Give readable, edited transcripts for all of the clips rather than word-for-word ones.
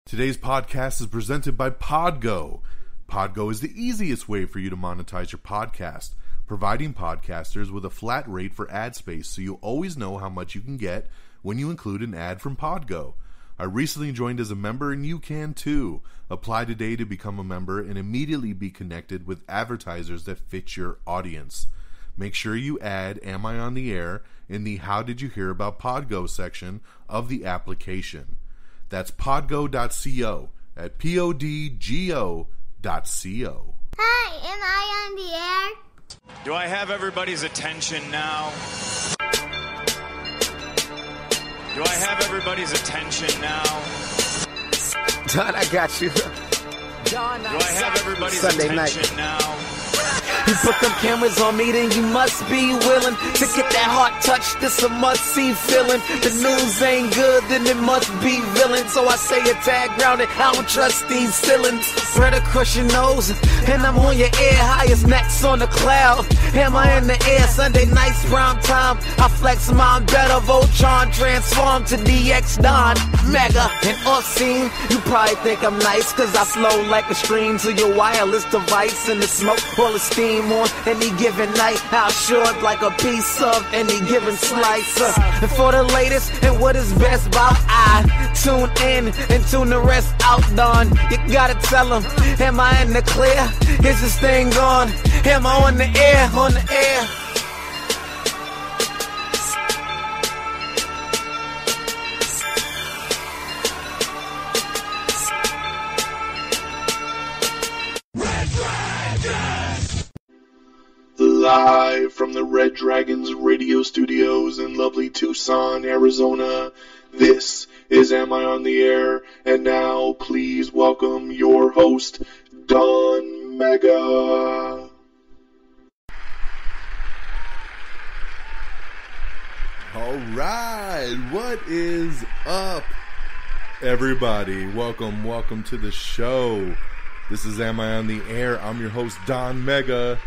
Today's podcast is presented by Podgo. Podgo is the easiest way for you to monetize your podcast, providing podcasters with a flat rate for ad space so you always know how much you can get when you include an ad from Podgo. I recently joined as a member and you can too. Apply today to become a member and immediately be connected with advertisers that fit your audience. Make sure you add Am I on the Air in the How Did You Hear About Podgo section of the application. That's podgo.co at podgo.co. Hi, am I on the air? Do I have everybody's attention now? Do I have everybody's attention now? Don, I got you. Do I have everybody's Sunday attention night. now? You put them cameras on me, then you must be willing to get that heart touch. This a must-see feeling. The news ain't good, then it must be villain. So I say a tag grounded, I don't trust these ceilings. Spread across your nose, and I'm on your ear, highest necks on the cloud. Am I in the air? Sunday nights, prime time. I flex mine better, Voltron transform to DX Don Mega and Unseen. You probably think I'm nice, cause I flow like a stream to your wireless device, and the smoke full of steam on any given night. I'll short like a piece of any given slice. And for the latest and what is best about, I tune in and tune the rest out, Don. You gotta tell them, am I in the clear? Is this thing on? Am I on the air? On the air? Live from the Red Dragons radio studios in lovely Tucson, Arizona, this is Am I on the Air? And now, please welcome your host, Don Mega. Alright, what is up, everybody? Welcome to the show. This is Am I on the Air? I'm your host, Don Mega.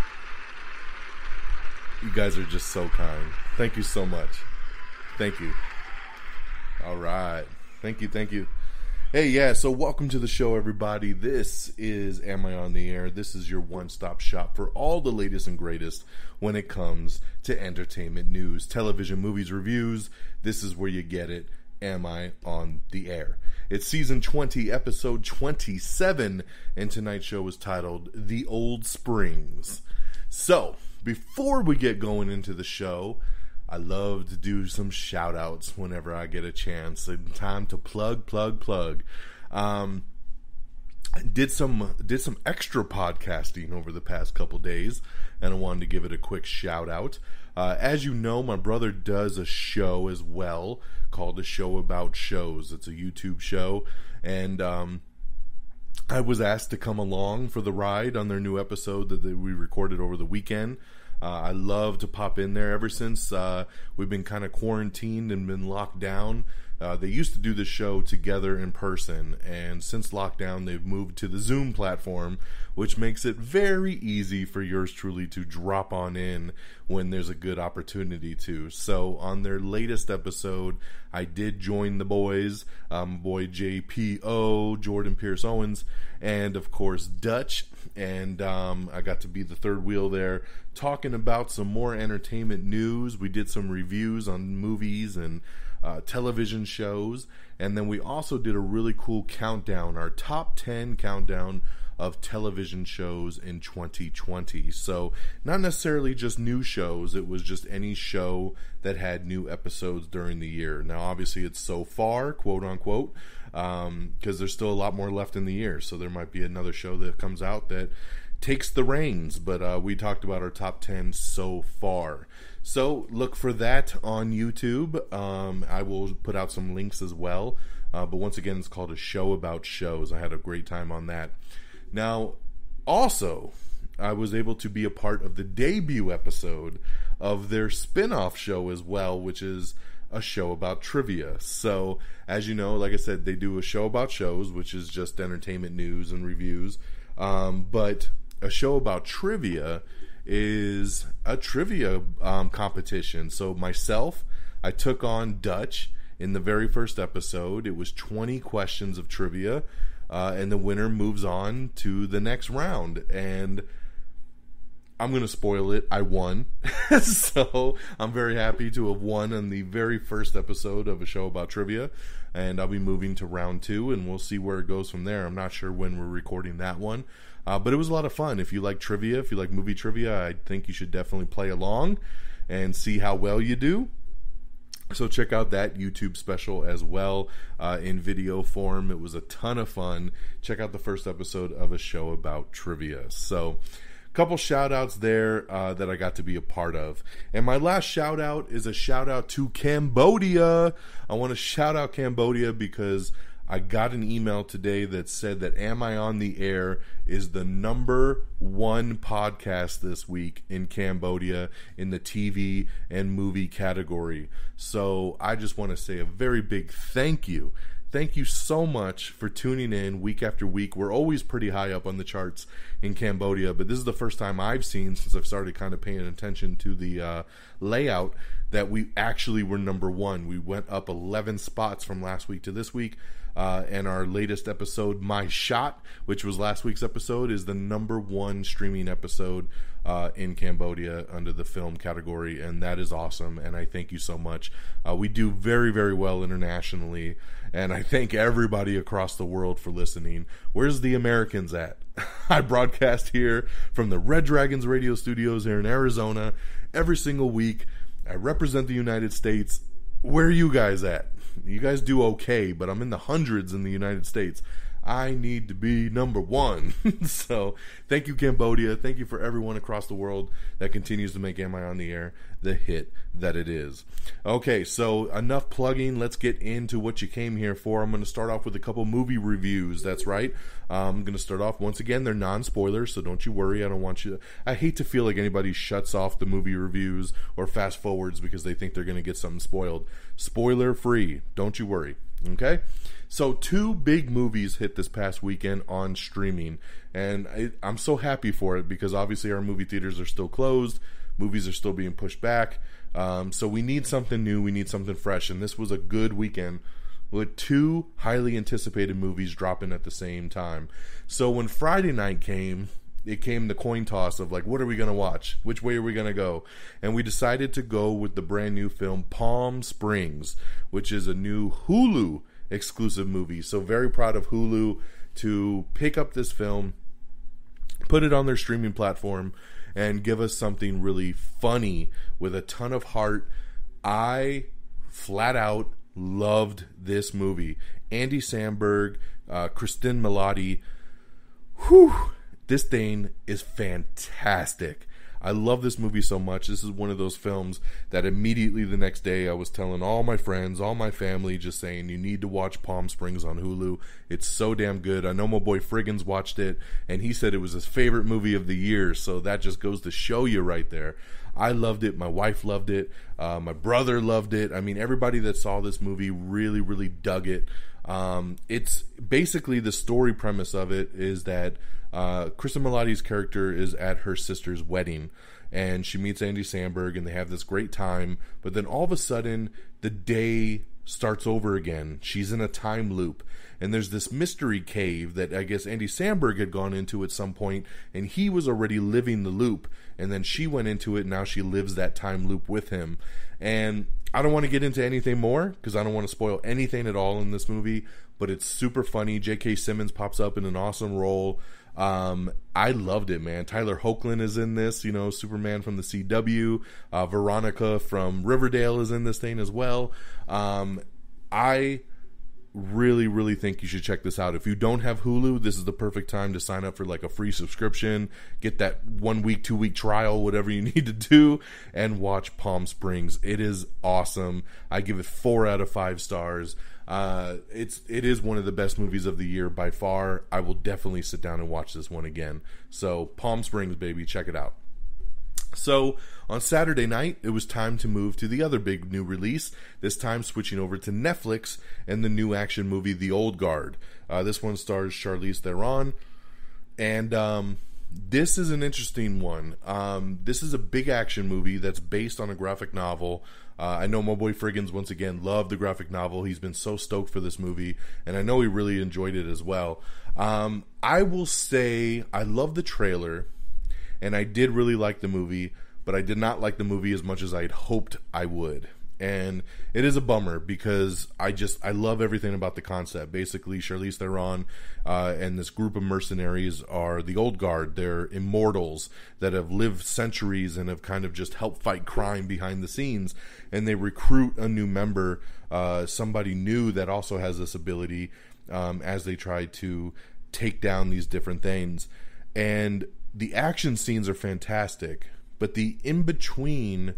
You guys are just so kind. Thank you so much. Thank you. All right. Thank you. Hey, yeah, so welcome to the show, everybody. This is Am I on the Air? This is your one-stop shop for all the latest and greatest when it comes to entertainment news, television, movies, reviews. This is where you get it. Am I on the Air? It's season 20, episode 27, and tonight's show is titled The Old Springs. So, before we get going into the show, I love to do some shout outs whenever I get a chance. Time to plug. Did some extra podcasting over the past couple days, and I wanted to give it a quick shout out. As you know, my brother does a show as well called A Show About Shows. It's a YouTube show, and I was asked to come along for the ride on their new episode that we recorded over the weekend. I love to pop in there. Ever since we've been kind of quarantined and been locked down, they used to do the show together in person, and since lockdown they've moved to the Zoom platform, which makes it very easy for yours truly to drop on in when there's a good opportunity to. So on their latest episode, I did join the boys, boy JPO, Jordan Pierce Owens, and of course Dutch, and I got to be the third wheel there, talking about some more entertainment news. We did some reviews on movies and television shows, and then we also did a really cool countdown, our top 10 countdown of television shows in 2020. So not necessarily just new shows, it was just any show that had new episodes during the year. Now obviously it's so far, quote unquote, because there's still a lot more left in the year, so there might be another show that comes out that takes the reins, but we talked about our top 10 so far. So look for that on YouTube. I will put out some links as well, but once again, it's called A Show About Shows. I had a great time on that. Now, also, I was able to be a part of the debut episode of their spin-off show as well, which is A Show About Trivia. So, as you know, like I said, they do A Show About Shows, which is just entertainment news and reviews, but A Show About Trivia is a trivia competition. So myself, I took on Dutch, In the very first episode, it was 20 questions of trivia, and the winner moves on to the next round. And I'm going to spoil it. I won. So I'm very happy to have won on the very first episode of a show about trivia. And I'll be moving to round 2, and we'll see where it goes from there. I'm not sure when we're recording that one. But it was a lot of fun. If you like trivia, if you like movie trivia, I think you should definitely play along and see how well you do. So check out that YouTube special as well in video form. It was a ton of fun. Check out the first episode of a show about trivia. So a couple shout outs there that I got to be a part of. And my last shout out is a shout out to Cambodia. I want to shout out Cambodia because I got an email today that said that Am I on the Air is the #1 podcast this week in Cambodia in the TV and movie category. So I just want to say a very big thank you. Thank you so much for tuning in week after week. We're always pretty high up on the charts in Cambodia, but this is the first time I've seen, since I've started kind of paying attention to the layout, that we actually were #1. We went up 11 spots from last week to this week. And our latest episode, My Shot, which was last week's episode, is the #1 streaming episode in Cambodia under the film category, and that is awesome, and I thank you so much. We do very, very well internationally, and I thank everybody across the world for listening. Where's the Americans at? I broadcast here from the Red Dragons radio studios here in Arizona every single week. I represent the United States. Where are you guys at? You guys do okay, but I'm in the hundreds in the United States. I need to be #1. So thank you, Cambodia. Thank you for everyone across the world that continues to make Am I on the Air the hit that it is. Okay, so enough plugging. Let's get into what you came here for. I'm going to start off with a couple movie reviews. That's right. I'm going to start off, once again, they're non-spoilers, so don't you worry. I hate to feel like anybody shuts off the movie reviews or fast forwards because they think they're going to get something spoiled. Spoiler free. Don't you worry. Okay? So 2 big movies hit this past weekend on streaming, and I'm so happy for it because obviously our movie theaters are still closed. Movies are still being pushed back. So we need something new. We need something fresh, and this was a good weekend with 2 highly anticipated movies dropping at the same time. So when Friday night came, it came the coin toss of like, what are we going to watch? Which way are we going to go? And we decided to go with the brand new film Palm Springs, which is a new Hulu exclusive movie. So very proud of Hulu to pick up this film, put it on their streaming platform, and give us something really funny with a ton of heart. I flat out loved this movie. Andy Samberg, Kristen Milotti. Whew, this thing is fantastic. I love this movie so much. This is one of those films that immediately the next day I was telling all my friends, all my family, just saying, you need to watch Palm Springs on Hulu. It's so damn good. I know my boy Friggins watched it, and he said it was his favorite movie of the year, so that just goes to show you right there. I loved it. My wife loved it. My brother loved it. I mean, everybody that saw this movie really, really dug it. It's basically the story premise of it is that Kristen Milotti's character is at her sister's wedding, and she meets Andy Samberg, and they have this great time, but then all of a sudden the day starts over again. She's in a time loop, and there's this mystery cave that I guess Andy Samberg had gone into at some point, and he was already living the loop, and then she went into it, and now she lives that time loop with him. And I don't want to get into anything more because I don't want to spoil anything at all in this movie, but it's super funny. J.K. Simmons pops up in an awesome role. I loved it, man. Tyler Hoechlin is in this, you know, Superman from the CW. Veronica from Riverdale is in this thing as well. I really, really think you should check this out. If you don't have Hulu, this is the perfect time to sign up for like a free subscription, get that 1 week, 2 week trial, whatever you need to do, and watch Palm Springs. It is awesome. I give it 4 out of 5 stars. It is one of the best movies of the year by far. I will definitely sit down and watch this one again. So Palm Springs, baby, check it out. So on Saturday night, it was time to move to the other big new release, this time switching over to Netflix and the new action movie The Old Guard. This one stars Charlize Theron, and this is an interesting one. This is a big action movie that's based on a graphic novel I know my boy Friggins, once again, loved the graphic novel. He's been so stoked for this movie, and I know he really enjoyed it as well. I will say I love the trailer, and I did really like the movie, but I did not like the movie as much as I had hoped I would. And it is a bummer because I love everything about the concept. Basically, Charlize Theron and this group of mercenaries are the Old Guard. They're immortals that have lived centuries and have kind of just helped fight crime behind the scenes. And they recruit a new member, somebody new that also has this ability, as they try to take down these different things. And the action scenes are fantastic, but the in-between,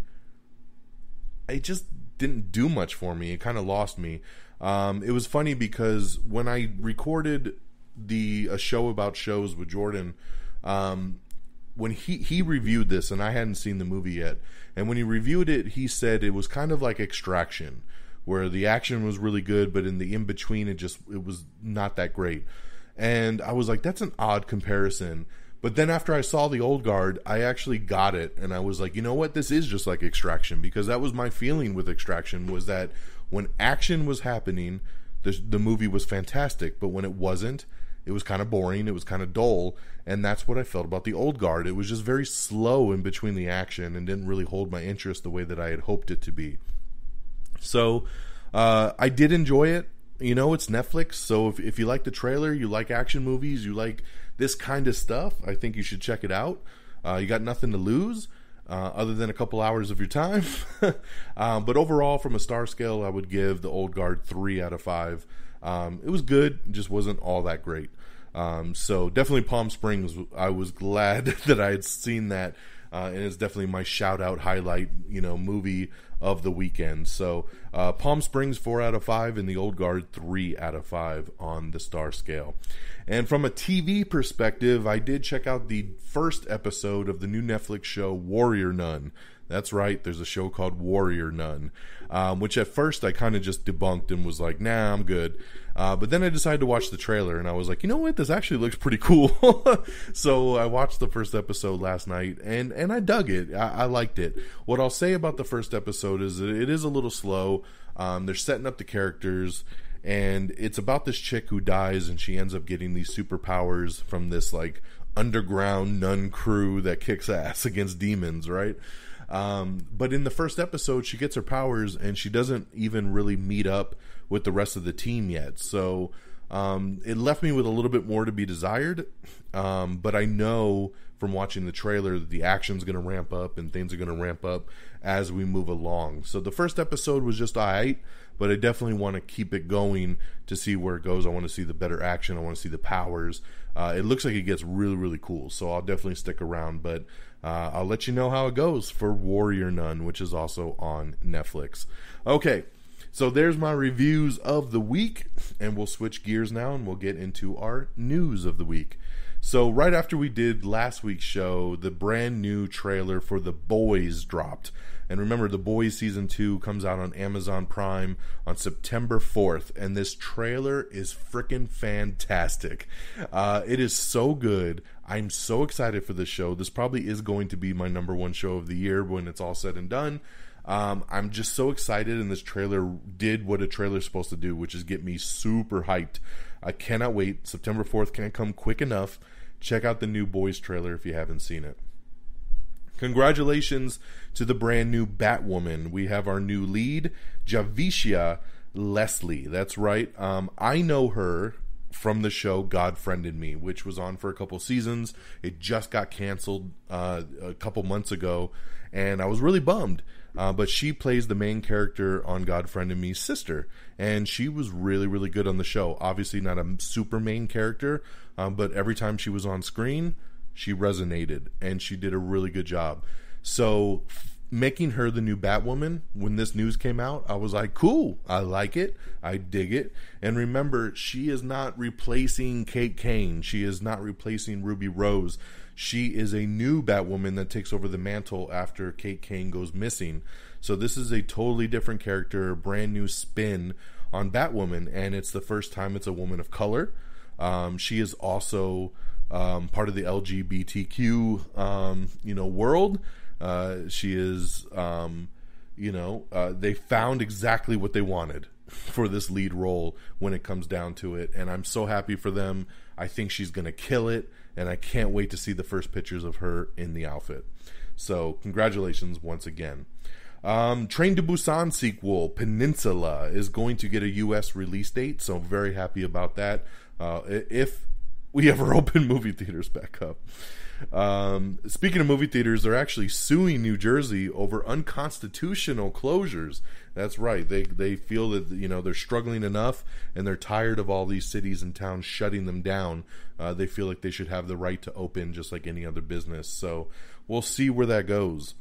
it just didn't do much for me. It kind of lost me. It was funny because when I recorded a show about shows with Jordan, when he reviewed this, and I hadn't seen the movie yet, and when he reviewed it, he said it was kind of like Extraction, where the action was really good, but in the in-between, it was not that great. And I was like, that's an odd comparison. But then after I saw The Old Guard, I actually got it, and I was like, you know what, this is just like Extraction, because that was my feeling with Extraction, was that when action was happening, the movie was fantastic, but when it wasn't, it was kind of boring, it was kind of dull, and that's what I felt about The Old Guard. It was just very slow in between the action and didn't really hold my interest the way that I had hoped it to be. So, I did enjoy it. You know, it's Netflix, so if you like the trailer, you like action movies, you like this kind of stuff, I think you should check it out. You got nothing to lose other than a couple hours of your time. But overall, from a star scale, I would give The Old Guard 3 out of 5. It was good, it just wasn't all that great. So definitely Palm Springs, I was glad that I had seen that. And it's definitely my shout-out highlight, movie of the weekend. So Palm Springs 4 out of 5 and The Old Guard 3 out of 5 on the star scale. And from a TV perspective, I did check out the first episode of the new Netflix show Warrior Nun. That's right, there's a show called Warrior Nun, which at first I kind of just debunked and was like, nah, I'm good. But then I decided to watch the trailer, and I was like, you know what, this actually looks pretty cool. So I watched the first episode last night, and I dug it. I liked it. What I'll say about the first episode is that it is a little slow. They're setting up the characters, and it's about this chick who dies, and she ends up getting these superpowers from this, like, underground nun crew that kicks ass against demons, right? But in the first episode, she gets her powers, and she doesn't even really meet up with the rest of the team yet. So it left me with a little bit more to be desired. But I know from watching the trailer that the action's going to ramp up and things are going to ramp up as we move along. So the first episode was just alright, but I definitely want to keep it going to see where it goes. I want to see the better action. I want to see the powers. It looks like it gets really, really cool. So I'll definitely stick around, but I'll let you know how it goes for Warrior Nun, which is also on Netflix. Okay, so there's my reviews of the week, and we'll switch gears now and we'll get into our news of the week. So right after we did last week's show, the brand new trailer for The Boys dropped. And remember, The Boys Season 2 comes out on Amazon Prime on September 4th. And this trailer is freaking fantastic. It is so good. I'm so excited for this show. This probably is going to be my number one show of the year when it's all said and done. I'm just so excited, and this trailer did what a trailer's supposed to do, which is get me super hyped. I cannot wait. September 4th can't come quick enough. Check out the new Boys trailer if you haven't seen it. Congratulations to the brand new Batwoman. We have our new lead, Javicia Leslie. That's right. I know her from the show God Friended Me, which was on for a couple seasons. It just got canceled a couple months ago, and I was really bummed. But she plays the main character on God Friended Me's sister, and she was really, really good on the show. Obviously not a super main character, but every time she was on screen, she resonated, and she did a really good job. So making her the new Batwoman, when this news came out, I was like, cool, I like it, I dig it. And remember, she is not replacing Kate Kane. She is not replacing Ruby Rose. She is a new Batwoman that takes over the mantle after Kate Kane goes missing. So this is a totally different character, a brand new spin on Batwoman, and it's the first time it's a woman of color. She is also part of the LGBTQ, world. She is they found exactly what they wanted for this lead role when it comes down to it, and I'm so happy for them. I think she's going to kill it, and I can't wait to see the first pictures of her in the outfit. So congratulations once again. Train to Busan sequel, Peninsula, is going to get a U.S. release date, so I'm very happy about that. If we ever open movie theaters back up. Speaking of movie theaters, they're actually suing New Jersey over unconstitutional closures. That's right. They feel that, they're struggling enough, and they're tired of all these cities and towns shutting them down. They feel like they should have the right to open just like any other business. So we'll see where that goes.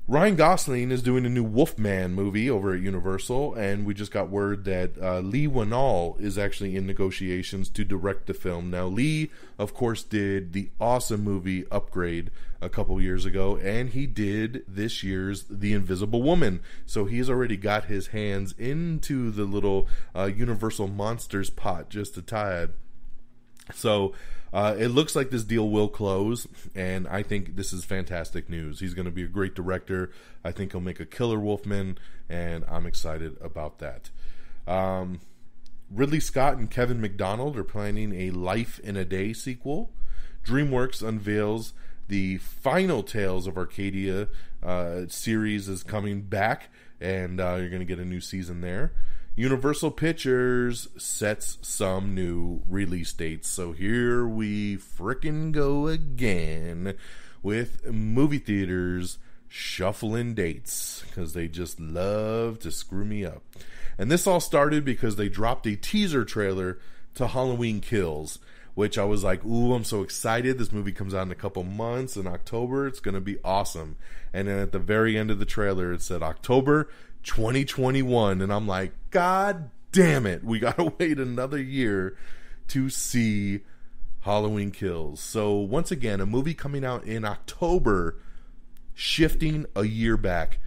Ryan Gosling is doing a new Wolfman movie over at Universal, and we just got word that Lee Whannell is actually in negotiations to direct the film. Now, Lee, of course, did the awesome movie Upgrade a couple years ago, and he did this year's The Invisible Woman. So he's already got his hands into the little Universal Monsters pot just a tad. So it looks like this deal will close, and I think this is fantastic news. He's going to be a great director. I think he'll make a killer Wolfman, and I'm excited about that. Ridley Scott and Kevin McDonald are planning a Life in a Day sequel. DreamWorks unveils the final Tales of Arcadia series is coming back, and you're going to get a new season there. Universal Pictures sets some new release dates. So here we frickin' go again with movie theaters shuffling dates because they just love to screw me up. And this all started because they dropped a teaser trailer to Halloween Kills, which I was like, ooh, I'm so excited. This movie comes out in a couple months in October. It's going to be awesome. And then at the very end of the trailer, it said October 2021, and I'm like, God damn it, we gotta wait another year to see Halloween Kills. So once again, a movie coming out in October, shifting a year back.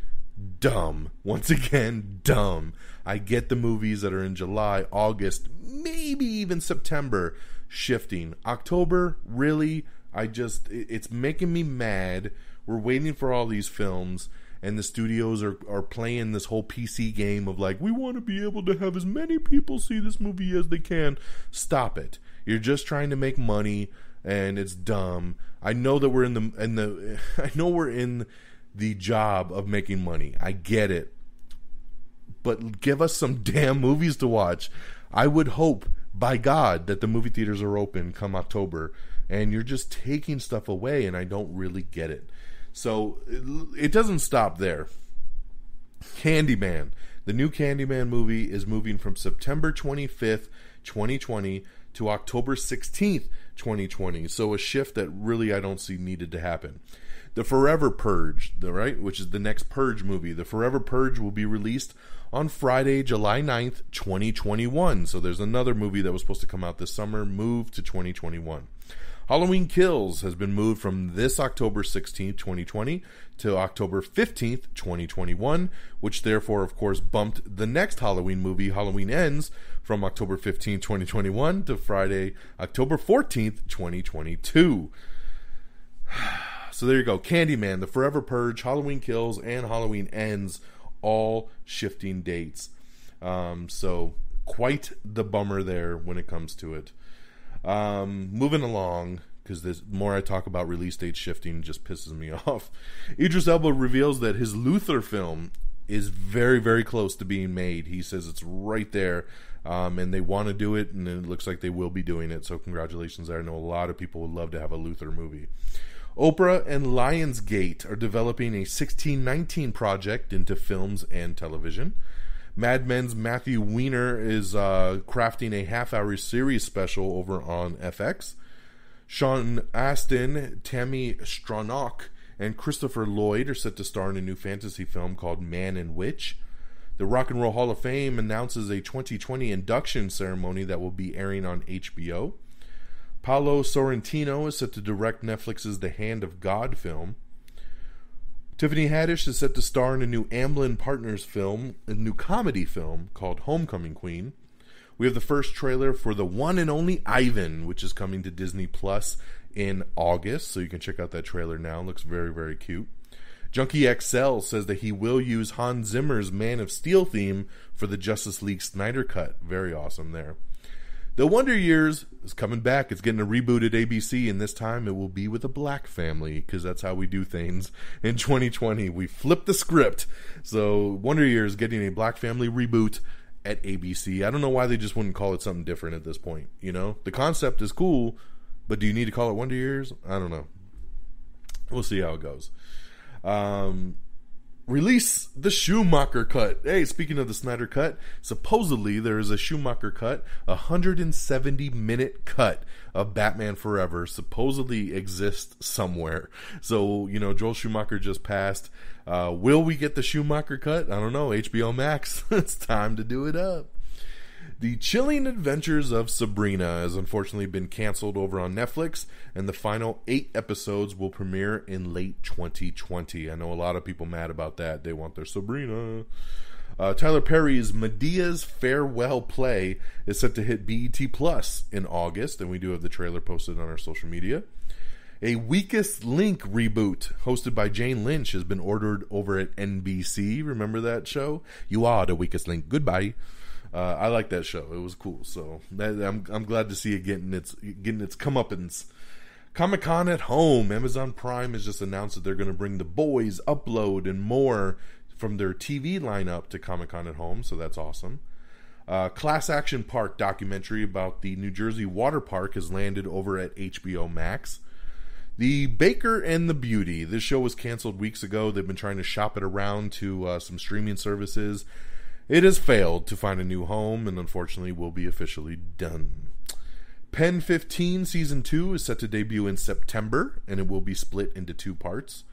Dumb. Once again, dumb. I get the movies that are in July, August, maybe even September, shifting. October, really? It's making me mad. We're waiting for all these films, and the studios are playing this whole PC game of like, we want to be able to have as many people see this movie as they can. Stop it. You're just trying to make money, and it's dumb. I know that we're we're in the job of making money. I get it. But give us some damn movies to watch. I would hope, by God, that the movie theaters are open come October, and you're just taking stuff away, and I don't really get it. So it doesn't stop there. Candyman. The new Candyman movie is moving from September 25th, 2020 to October 16th, 2020. So a shift that really I don't see needed to happen. The Forever Purge, which is the next Purge movie. The Forever Purge will be released on Friday, July 9th, 2021. So there's another movie that was supposed to come out this summer, moved to 2021. Halloween Kills has been moved from this October 16th, 2020 to October 15th, 2021, which therefore, of course, bumped the next Halloween movie, Halloween Ends, from October 15th, 2021 to Friday, October 14th, 2022. So there you go. Candyman, The Forever Purge, Halloween Kills, and Halloween Ends, all shifting dates. So quite the bummer there when it comes to it. Moving along, because the more I talk about release date shifting, just pisses me off. Idris Elba reveals that his Luther film is very, very close to being made. He says it's right there, and they want to do it, and it looks like they will be doing it. So congratulations there. I know a lot of people would love to have a Luther movie. Oprah and Lionsgate are developing a 1619 project into films and television. Mad Men's Matthew Weiner is crafting a half-hour series special over on FX. Sean Astin, Tammy Stronach, and Christopher Lloyd are set to star in a new fantasy film called Man and Witch. The Rock and Roll Hall of Fame announces a 2020 induction ceremony that will be airing on HBO. Paolo Sorrentino is set to direct Netflix's The Hand of God film. Tiffany Haddish is set to star in a new Amblin Partners film, a new comedy film called Homecoming Queen. We have the first trailer for the one and only Ivan, which is coming to Disney Plus in August, so you can check out that trailer now. It looks very, very cute. Junkie XL says that he will use Hans Zimmer's Man of Steel theme for the Justice League Snyder Cut. Very awesome there. The Wonder Years is coming back. It's getting a reboot at ABC, and this time it will be with a black family, because that's how we do things in 2020. We flip the script. So Wonder Years getting a black family reboot at ABC. I don't know why they just wouldn't call it something different at this point. You know, the concept is cool, but do you need to call it Wonder Years? I don't know. We'll see how it goes. Release the Schumacher Cut. Hey, speaking of the Snyder Cut, supposedly there is a Schumacher Cut, a 170-minute cut of Batman Forever supposedly exists somewhere. So, you know, Joel Schumacher just passed. Will we get the Schumacher Cut? I don't know. HBO Max. It's time to do it up. The Chilling Adventures of Sabrina has unfortunately been canceled over on Netflix, and the final 8 episodes will premiere in late 2020. I know a lot of people mad about that. They want their Sabrina. Tyler Perry's Medea's Farewell Play is set to hit BET Plus in August, and we do have the trailer posted on our social media. A Weakest Link reboot hosted by Jane Lynch has been ordered over at NBC. Remember that show? You are the weakest link. Goodbye. I like that show. It was cool. So I'm glad to see it getting its comeuppance. Comic-Con at Home. Amazon Prime has just announced that they're going to bring The Boys, Upload, and more from their TV lineup to Comic-Con at Home. So that's awesome. Class Action Park documentary about the New Jersey water park has landed over at HBO Max. The Baker and the Beauty. This show was canceled weeks ago. They've been trying to shop it around to some streaming services. It has failed to find a new home, and unfortunately will be officially done. Pen 15 Season 2 is set to debut in September, and it will be split into 2 parts.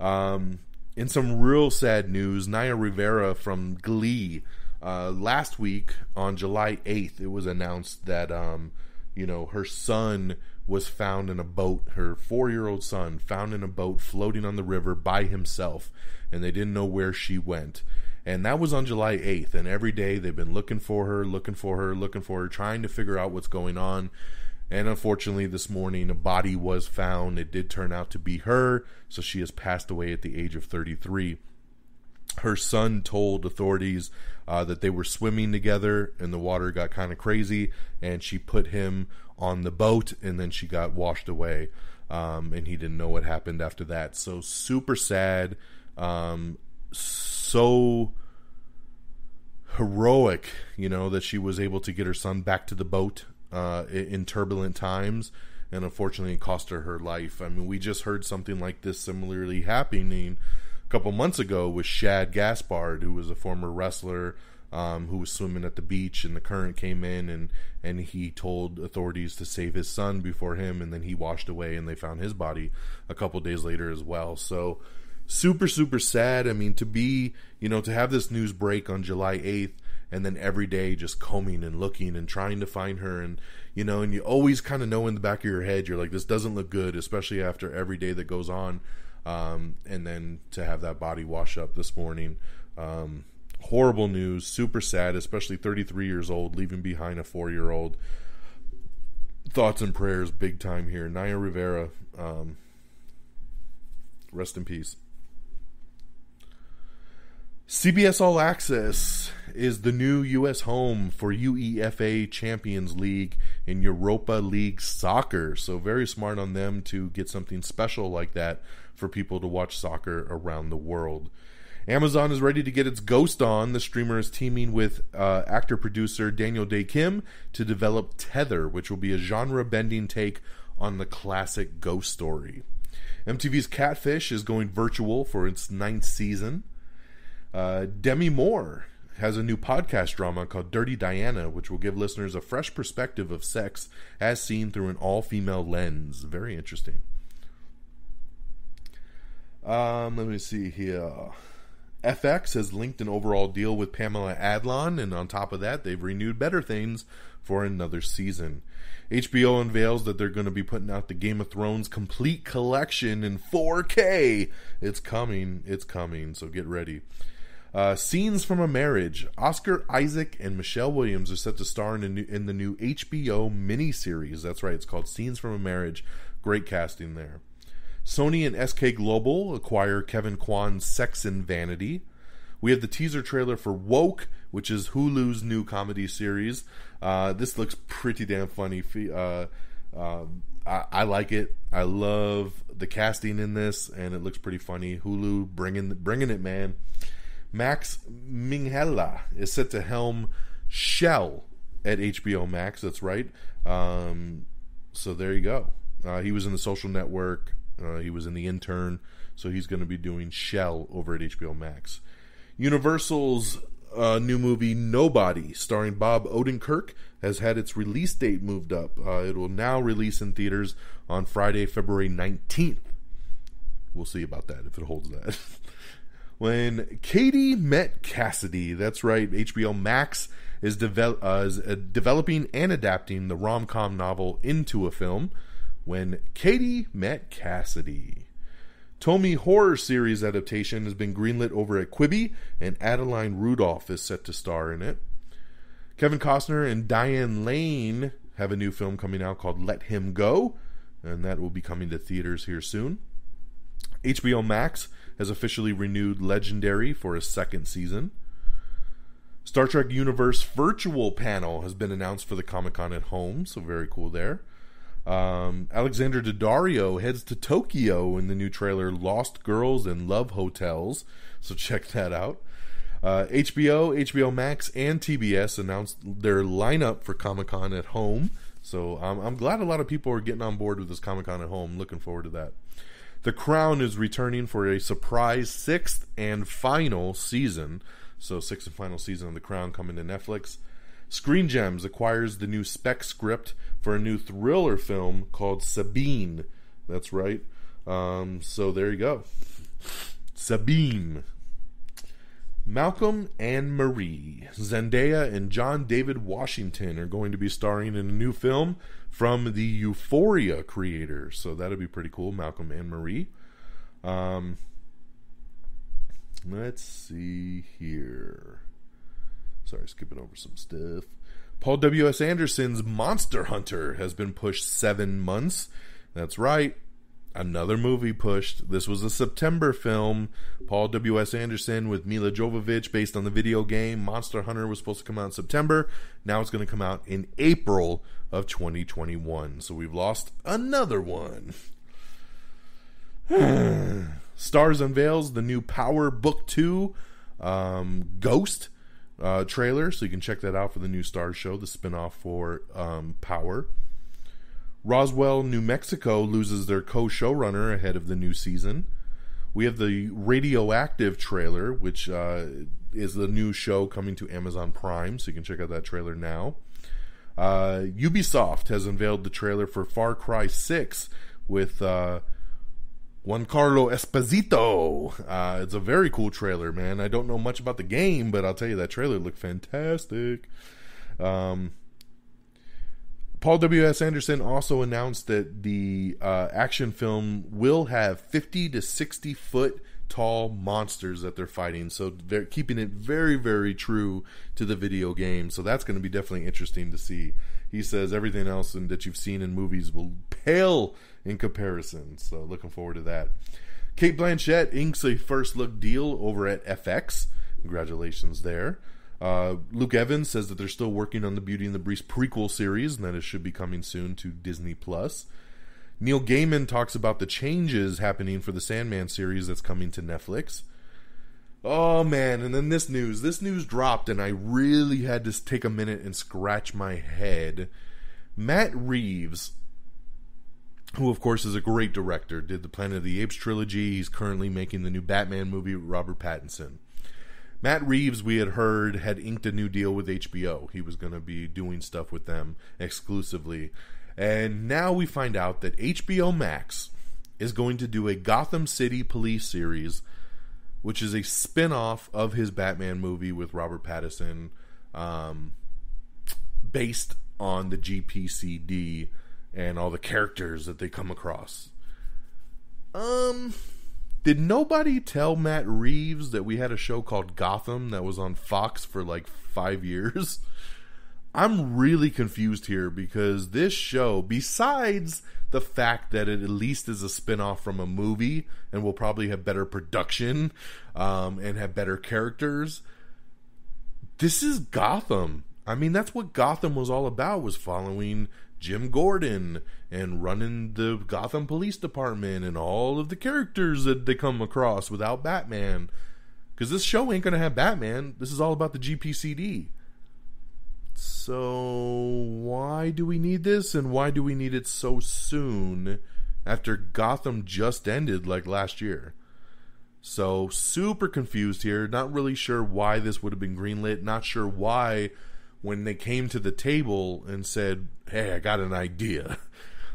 In some real sad news, Naya Rivera from Glee, last week on July 8th, it was announced that, her son was found in a boat, her 4-year-old son, found in a boat floating on the river by himself, and they didn't know where she went. And that was on July 8th, and every day they've been looking for her, trying to figure out what's going on. And unfortunately, this morning, a body was found. It did turn out to be her, so she has passed away at the age of 33. Her son told authorities that they were swimming together, and the water got kind of crazy, and she put him on the boat, and then she got washed away, and he didn't know what happened after that. So super sad. So heroic, that she was able to get her son back to the boat in turbulent times, and unfortunately it cost her life. I mean, we just heard something like this similarly happening a couple months ago with Shad Gaspard, who was a former wrestler who was swimming at the beach, and the current came in, and he told authorities to save his son before him, and then he washed away, and they found his body a couple days later as well. So super, super sad. I mean, to have this news break on July 8th, and then every day just combing and looking and trying to find her, and you always kind of know in the back of your head, you're like, this doesn't look good, especially after every day that goes on. And then to have that body wash up this morning, horrible news, super sad, especially 33 years old, leaving behind a 4-year-old. Thoughts and prayers big time here. Naya Rivera, rest in peace. CBS All Access is the new U.S. home for UEFA Champions League and Europa League soccer. So very smart on them to get something special like that for people to watch soccer around the world. Amazon is ready to get its Ghost on. The streamer is teaming with actor-producer Daniel Day Kim to develop Tether, which will be a genre-bending take on the classic Ghost story. MTV's Catfish is going virtual for its 9th season. Demi Moore has a new podcast drama called Dirty Diana, which will give listeners a fresh perspective of sex as seen through an all-female lens. Very interesting. Let me see here. FX has linked an overall deal with Pamela Adlon, and on top of that, they've renewed Better Things for another season. HBO unveils that they're going to be putting out the Game of Thrones complete collection in 4K. It's coming, so get ready. Scenes from a Marriage. Oscar Isaac and Michelle Williams are set to star in the new HBO miniseries. That's right, it's called Scenes from a Marriage. Great casting there. Sony and SK Global acquire Kevin Kwan's Sex and Vanity. We have the teaser trailer for Woke, which is Hulu's new comedy series. This looks pretty damn funny. I like it. I love the casting in this, and it looks pretty funny. Hulu bringing it, man. Max Minghella is set to helm Shell at HBO Max. That's right. So there you go. He was in The Social Network. He was in The Intern. So he's going to be doing Shell over at HBO Max. Universal's new movie Nobody, starring Bob Odenkirk, has had its release date moved up. It will now release in theaters on Friday, February 19th. We'll see about that, if it holds that. When Katie Met Cassidy, that's right, HBO Max is developing and adapting the rom-com novel into a film. When Katie Met Cassidy. Tomy horror series adaptation has been greenlit over at Quibi, and Adeline Rudolph is set to star in it. Kevin Costner and Diane Lane have a new film coming out called Let Him Go, and that will be coming to theaters here soon. HBO Max has officially renewed Legendary for a second season. Star Trek Universe Virtual Panel has been announced for the Comic-Con at home, so very cool there. Alexander Daddario heads to Tokyo in the new trailer Lost Girls and Love Hotels, so check that out. HBO Max, and TBS announced their lineup for Comic-Con at home, so I'm glad a lot of people are getting on board with this Comic-Con at home. Looking forward to that. The Crown is returning for a surprise 6th and final season, so 6th and final season of The Crown coming to Netflix. Screen Gems acquires the new spec script for a new thriller film called Sabine. That's right. So there you go. Sabine. Malcolm and Marie. Zendaya and John David Washington are going to be starring in a new film from the Euphoria creator. So that'll be pretty cool. Malcolm and Marie. Let's see here. Sorry, skipping over some stuff. Paul W.S. Anderson's Monster Hunter has been pushed 7 months. That's right. Another movie pushed. This was a September film. Paul W.S. Anderson with Mila Jovovich, based on the video game. Monster Hunter was supposed to come out in September. Now it's going to come out in April of 2021. So we've lost another one. Starz unveils the new Power Book 2 Ghost trailer, so you can check that out for the new Starz show, the spinoff for Power. Roswell, New Mexico loses their co-showrunner ahead of the new season. We have the Radioactive trailer, which is the new show coming to Amazon Prime, so you can check out that trailer now. Ubisoft has unveiled the trailer for Far Cry 6 with Giancarlo Esposito. It's a very cool trailer, man. I don't know much about the game, but I'll tell you that trailer looked fantastic. Paul W.S. Anderson also announced that the action film will have 50 to 60 foot tall monsters that they're fighting. So they're keeping it very, very true to the video game. So that's going to be definitely interesting to see. He says everything else that you've seen in movies will pale in comparison. So looking forward to that. Cate Blanchett inks a first look deal over at FX. Congratulations there. Luke Evans says that they're still working on the Beauty and the Beast prequel series, and that it should be coming soon to Disney+. Neil Gaiman talks about the changes happening for the Sandman series that's coming to Netflix. Oh, man, and then this news dropped, and I really had to take a minute and scratch my head. Matt Reeves, who, of course, is a great director, did the Planet of the Apes trilogy. He's currently making the new Batman movie with Robert Pattinson. Matt Reeves, we had heard, had inked a new deal with HBO. He was going to be doing stuff with them exclusively. And now we find out that HBO Max is going to do a Gotham City Police series, which is a spin-off of his Batman movie with Robert Pattinson, based on the GPCD and all the characters that they come across. Did nobody tell Matt Reeves that we had a show called Gotham that was on Fox for like 5 years? I'm really confused here because this show, besides the fact that it at least is a spinoff from a movie and will probably have better production and have better characters. This is Gotham. I mean, that's what Gotham was all about, was following Jim Gordon and running the Gotham Police Department and all of the characters that they come across without Batman. Because this show ain't going to have Batman. This is all about the GPCD. So why do we need this, and why do we need it so soon after Gotham just ended like last year? So super confused here. Not really sure why this would have been greenlit. Not sure why when they came to the table and said, hey, I got an idea.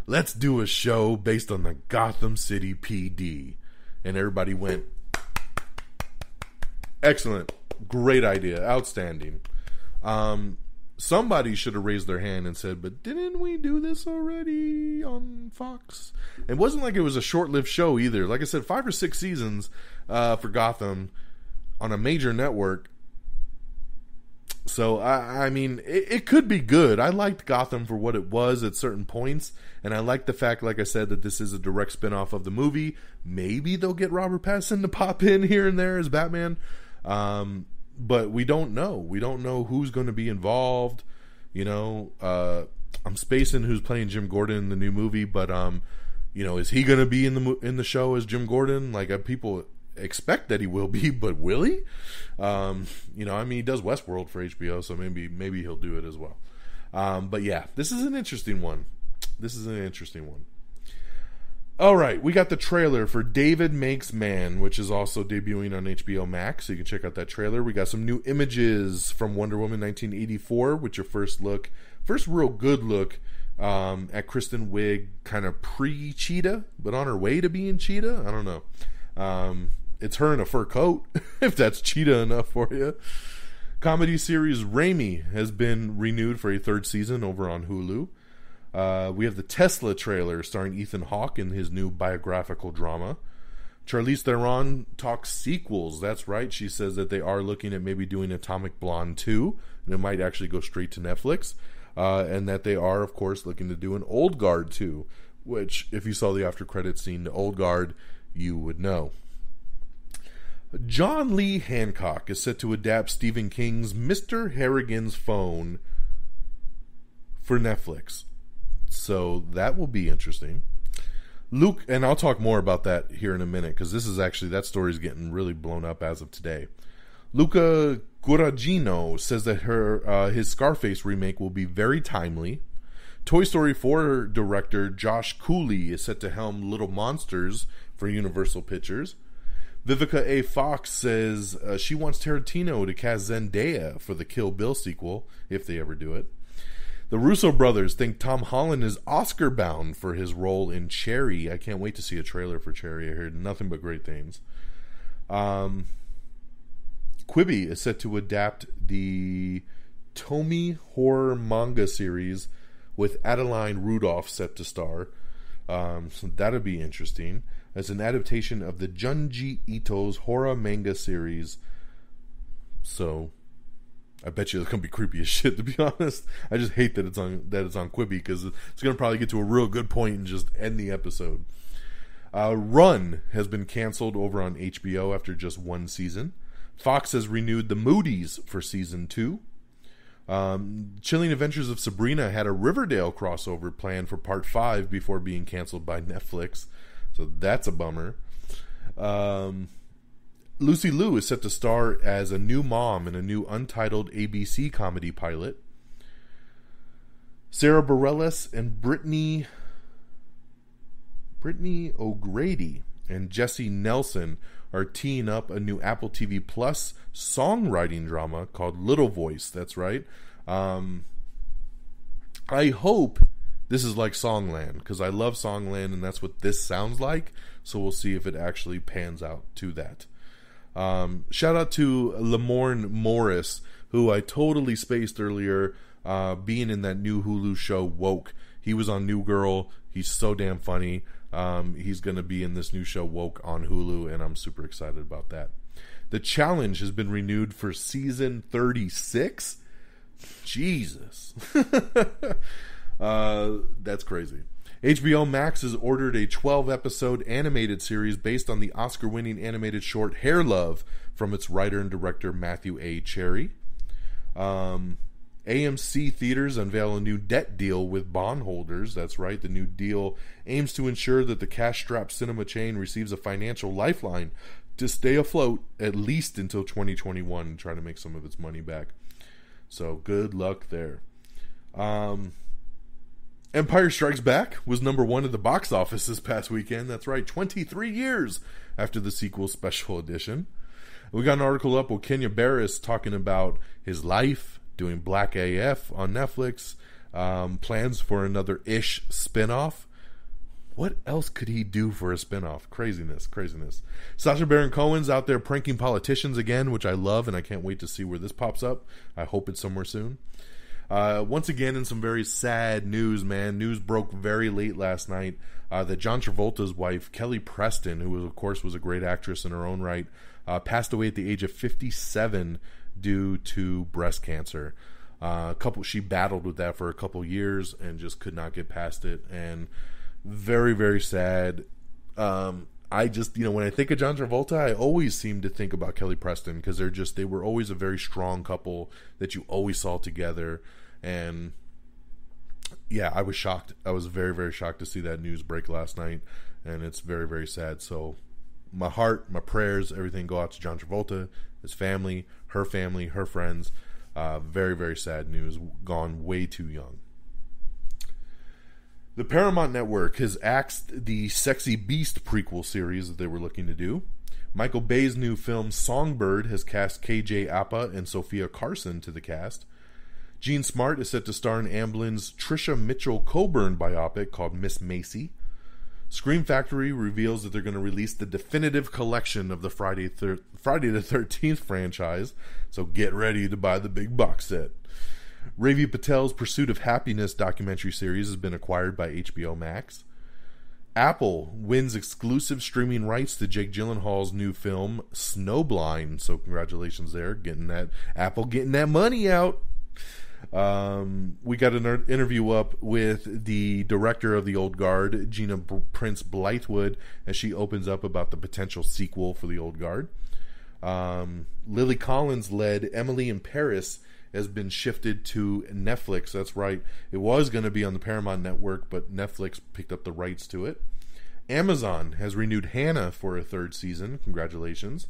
Let's do a show based on the Gotham City PD. And everybody went, excellent. Great idea. Outstanding. Somebody should have raised their hand and said, but didn't we do this already on Fox? It wasn't like it was a short-lived show either. Like I said, 5 or 6 seasons for Gotham on a major network. So, I mean, it could be good. I liked Gotham for what it was at certain points. And I like the fact, like I said, that this is a direct spinoff of the movie. Maybe they'll get Robert Pattinson to pop in here and there as Batman. But we don't know. We don't know who's going to be involved. You know, I'm spacing who's playing Jim Gordon in the new movie, but you know, is he going to be in the show as Jim Gordon? Like, people expect that he will be, but will he? You know, I mean, he does Westworld for HBO, so maybe he'll do it as well. But yeah, this is an interesting one. All right, we got the trailer for David Makes Man, which is also debuting on HBO Max, so you can check out that trailer. We got some new images from Wonder Woman 1984, with your first real good look at Kristen Wiig, kind of pre-Cheetah, but on her way to being Cheetah. I don't know. It's her in a fur coat, if that's Cheetah enough for you. Comedy series Raimi has been renewed for a 3rd season over on Hulu. We have the Tesla trailer starring Ethan Hawke in his new biographical drama. Charlize Theron talks sequels. That's right. She says that they are looking at maybe doing Atomic Blonde 2, and it might actually go straight to Netflix. And that they are, of course, looking to do an Old Guard 2, which, if you saw the after credits scene to Old Guard, you would know. John Lee Hancock is set to adapt Stephen King's Mr. Harrigan's Phone for Netflix. So that will be interesting. Luke, and I'll talk more about that here in a minute, because this is actually, that story is getting really blown up as of today. Luca Guadagnino says that his Scarface remake will be very timely. Toy Story 4 director Josh Cooley is set to helm Little Monsters for Universal Pictures. Vivica A. Fox says she wants Tarantino to cast Zendaya for the Kill Bill sequel, if they ever do it. The Russo brothers think Tom Holland is Oscar-bound for his role in Cherry. I can't wait to see a trailer for Cherry. I heard nothing but great things. Quibi is set to adapt the Tomy horror manga series with Adeline Rudolph set to star. So that'll be interesting. It's an adaptation of the Junji Ito's horror manga series. So I bet you it's gonna be creepy as shit, to be honest. I just hate that it's on Quibi, because it's gonna probably get to a real good point and just end the episode. Run has been canceled over on HBO after just 1 season. Fox has renewed The Moody's for season 2. Chilling Adventures of Sabrina had a Riverdale crossover planned for part 5 before being canceled by Netflix, so that's a bummer. Lucy Liu is set to star as a new mom in a new untitled ABC comedy pilot. Sarah Bareilles and Brittany O'Grady and Jesse Nelson are teeing up a new Apple TV Plus songwriting drama called Little Voice. That's right. I hope this is like Songland, because I love Songland and that's what this sounds like. So we'll see if it actually pans out to that. Shout out to Lamorne Morris, who I totally spaced earlier, being in that new Hulu show Woke. He was on New Girl. He's so damn funny. He's going to be in this new show Woke on Hulu, and I'm super excited about that. The Challenge has been renewed for season 36. Jesus. That's crazy. HBO Max has ordered a 12-episode animated series based on the Oscar-winning animated short Hair Love from its writer and director Matthew A. Cherry. AMC Theaters unveil a new debt deal with bondholders. That's right, the new deal aims to ensure that the cash-strapped cinema chain receives a financial lifeline to stay afloat at least until 2021 and try to make some of its money back. So good luck there. Empire Strikes Back was number 1 at the box office this past weekend. That's right, 23 years after the sequel special edition. We got an article up with Kenya Barris talking about his life, doing Black AF on Netflix, plans for another Ish spinoff. What else could he do for a spinoff? Craziness. Sacha Baron Cohen's out there pranking politicians again, which I love, and I can't wait to see where this pops up. I hope it's somewhere soon. Once again, in some very sad news, man. News broke very late last night that John Travolta's wife, Kelly Preston, who of course was a great actress in her own right, passed away at the age of 57 due to breast cancer. She battled with that for a couple years and just could not get past it. And very, very sad. I just, when I think of John Travolta, I always seem to think about Kelly Preston because they were always a very strong couple that you always saw together. And yeah, I was shocked. I was very, very shocked to see that news break last night, and it's very, very sad. So my heart, my prayers, everything go out to John Travolta, his family, her friends. Very, very sad news. Gone way too young. The Paramount Network has axed the Sexy Beast prequel series that they were looking to do. Michael Bay's new film Songbird has cast KJ Apa and Sophia Carson to the cast. Jean Smart is set to star in Amblin's Trisha Mitchell Coburn biopic called Miss Macy. Scream Factory reveals that they're going to release the definitive collection of the Friday the 13th franchise, so get ready to buy the big box set. Ravi Patel's Pursuit of Happiness documentary series has been acquired by HBO Max. Apple wins exclusive streaming rights to Jake Gyllenhaal's new film Snowblind, so congratulations there, Apple getting that money out. We got an interview up with the director of The Old Guard, Gina Prince Blythewood, as she opens up about the potential sequel for The Old Guard. Lily Collins led Emily in Paris has been shifted to Netflix. That's right. It was going to be on the Paramount Network, but Netflix picked up the rights to it. Amazon has renewed Hannah for a 3rd season. Congratulations.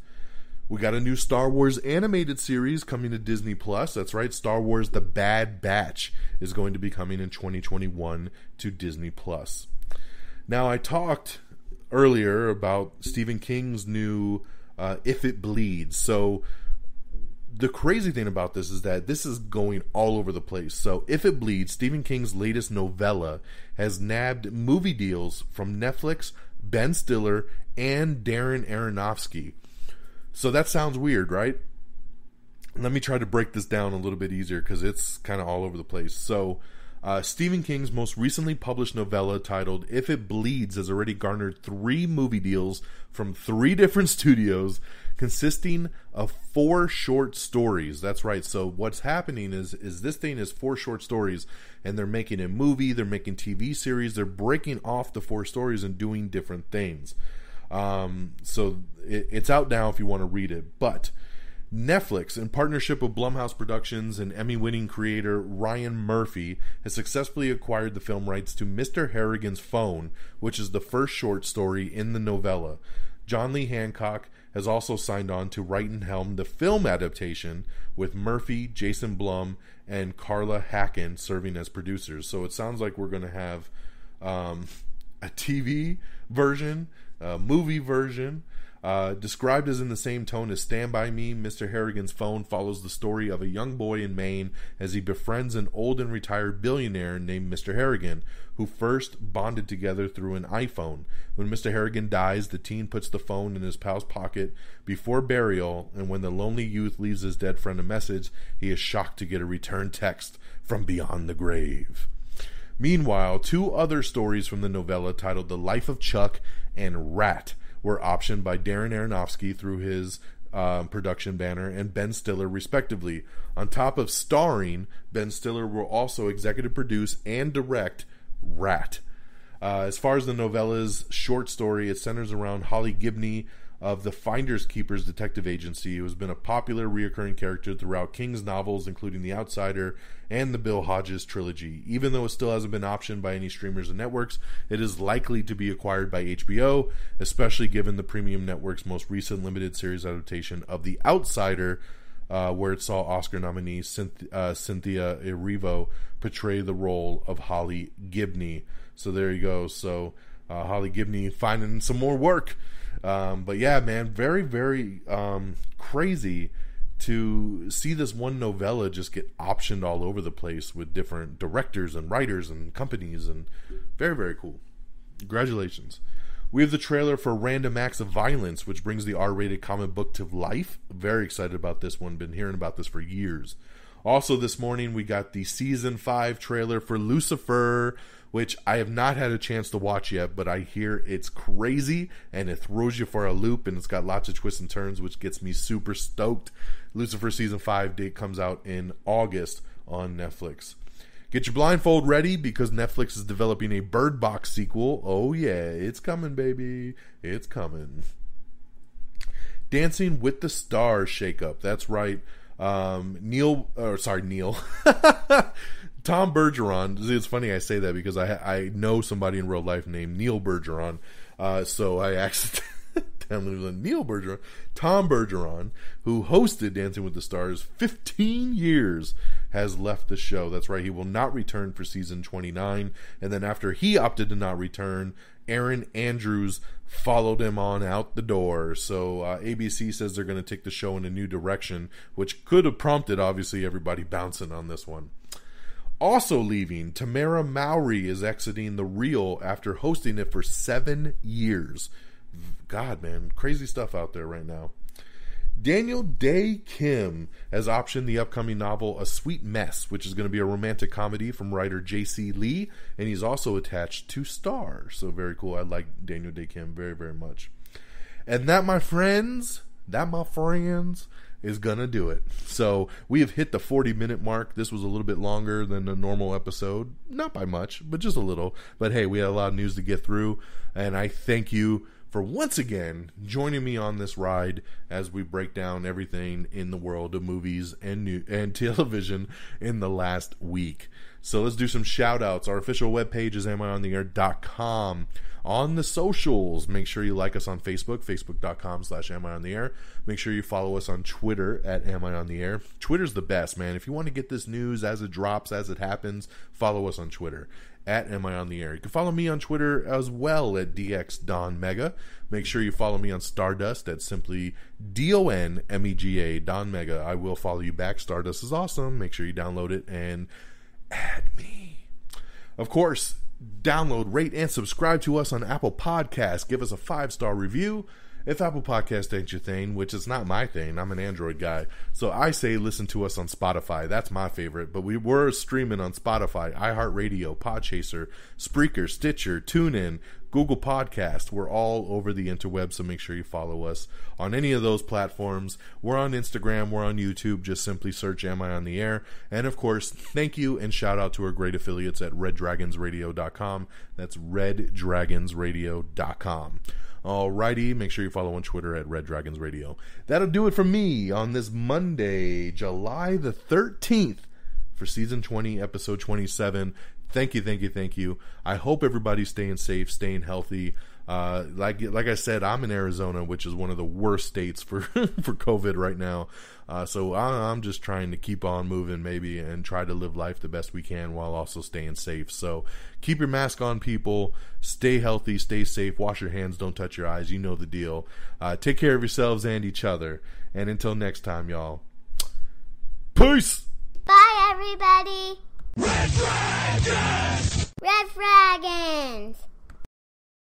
We got a new Star Wars animated series coming to Disney+. That's right. Star Wars The Bad Batch is going to be coming in 2021 to Disney+. Now, I talked earlier about Stephen King's new If It Bleeds. So the crazy thing about this is that this is going all over the place. So If It Bleeds, Stephen King's latest novella, has nabbed movie deals from Netflix, Ben Stiller, and Darren Aronofsky. So that sounds weird, right? Let me try to break this down a little bit easier because it's kind of all over the place. So Stephen King's most recently published novella titled If It Bleeds has already garnered 3 movie deals from 3 different studios consisting of 4 short stories. That's right. So what's happening is this thing is 4 short stories, and they're making a movie, they're making TV series, they're breaking off the 4 stories and doing different things. So it's out now if you want to read it. But Netflix, in partnership with Blumhouse Productions and Emmy-winning creator Ryan Murphy, has successfully acquired the film rights to Mr. Harrigan's Phone, which is the first short story in the novella. John Lee Hancock has also signed on to write and helm the film adaptation, with Murphy, Jason Blum, and Carla Hacken serving as producers. So it sounds like we're going to have a TV version, a movie version. Described as in the same tone as Stand By Me, Mr. Harrigan's Phone follows the story of a young boy in Maine as he befriends an old and retired billionaire named Mr. Harrigan, who first bonded together through an iPhone. When Mr. Harrigan dies, the teen puts the phone in his pal's pocket before burial, and when the lonely youth leaves his dead friend a message, he is shocked to get a return text from beyond the grave. Meanwhile, 2 other stories from the novella titled The Life of Chuck and Rat were optioned by Darren Aronofsky through his production banner and Ben Stiller, respectively. On top of starring, Ben Stiller will also executive produce and direct Rat. As far as the novella's short story, it centers around Holly Gibney of the Finders Keepers Detective Agency, who has been a popular reoccurring character throughout King's novels, including The Outsider and the Bill Hodges trilogy. Even though it still hasn't been optioned by any streamers and networks, it is likely to be acquired by HBO, especially given the premium network's most recent limited series adaptation of The Outsider, where it saw Oscar nominee Cynthia Erivo portray the role of Holly Gibney. So there you go. So Holly Gibney finding some more work. But yeah, man, very, very crazy to see this one novella just get optioned all over the place with different directors and writers and companies, and very, very cool. Congratulations. We have the trailer for Random Acts of Violence, which brings the R-rated comic book to life. Very excited about this one. Been hearing about this for years. Also this morning, we got the Season 5 trailer for Lucifer, which I have not had a chance to watch yet, but I hear it's crazy, and it throws you for a loop, and it's got lots of twists and turns, which gets me super stoked. Lucifer Season 5 date comes out in August on Netflix. Get your blindfold ready, because Netflix is developing a Bird Box sequel. Oh yeah, it's coming, baby. It's coming. Dancing with the Stars shakeup. That's right. Neil. Tom Bergeron. It's funny I say that because I know somebody in real life named Neil Bergeron. So I accidentally Neil Bergeron. Tom Bergeron, who hosted Dancing with the Stars 15 years, has left the show. That's right. He will not return for season 29. And then after he opted to not return, Aaron Andrews followed him on out the door. So ABC says they're going to take the show in a new direction, which could have prompted, obviously, everybody bouncing on this one. Also leaving, Tamara Mowry is exiting The Real after hosting it for 7 years. God, man, crazy stuff out there right now. Daniel Dae Kim has optioned the upcoming novel A Sweet Mess, which is going to be a romantic comedy from writer J.C. Lee, and he's also attached to Star. So very cool. I like Daniel Dae Kim very, very much. And that, my friends, is gonna do it. So we have hit the 40-minute mark. This was a little bit longer than a normal episode, not by much, but just a little. But hey, we had a lot of news to get through, and I thank you for once again joining me on this ride as we break down everything in the world of movies and television in the last week. So let's do some shout outs. Our official webpage is amiontheair.com. On the socials, make sure you like us on Facebook, facebook.com/amiontheair. Make sure you follow us on Twitter at amiontheair. Twitter's the best, man. If you want to get this news as it drops, as it happens, follow us on Twitter at amiontheair. You can follow me on Twitter as well at DXDonMega. Make sure you follow me on Stardust at simply DONMEGA, Don Mega. I will follow you back. Stardust is awesome. Make sure you download it and add me. Of course, download, rate, and subscribe to us on Apple Podcasts. Give us a 5-star review. If Apple Podcast ain't your thing, which is not my thing, I'm an Android guy, so I say listen to us on Spotify. That's my favorite, but we were streaming on Spotify, iHeartRadio, Podchaser, Spreaker, Stitcher, TuneIn, Google Podcast. We're all over the interweb, so make sure you follow us on any of those platforms. We're on Instagram, we're on YouTube. Just simply search Am I on the Air? And of course, thank you and shout out to our great affiliates at reddragonsradio.com. That's reddragonsradio.com. Alrighty, make sure you follow on Twitter at Red Dragons Radio. That'll do it for me on this Monday, July the 13th for Season 20, Episode 27. Thank you. I hope everybody's staying safe, staying healthy. Like I said, I'm in Arizona, which is one of the worst states for for COVID right now. So I'm just trying to keep on moving, maybe, and try to live life the best we can while also staying safe. So keep your mask on, people. Stay healthy, stay safe. Wash your hands. Don't touch your eyes. You know the deal. Take care of yourselves and each other. And until next time, y'all. Peace. Bye, everybody. Red Dragons! Red Dragons!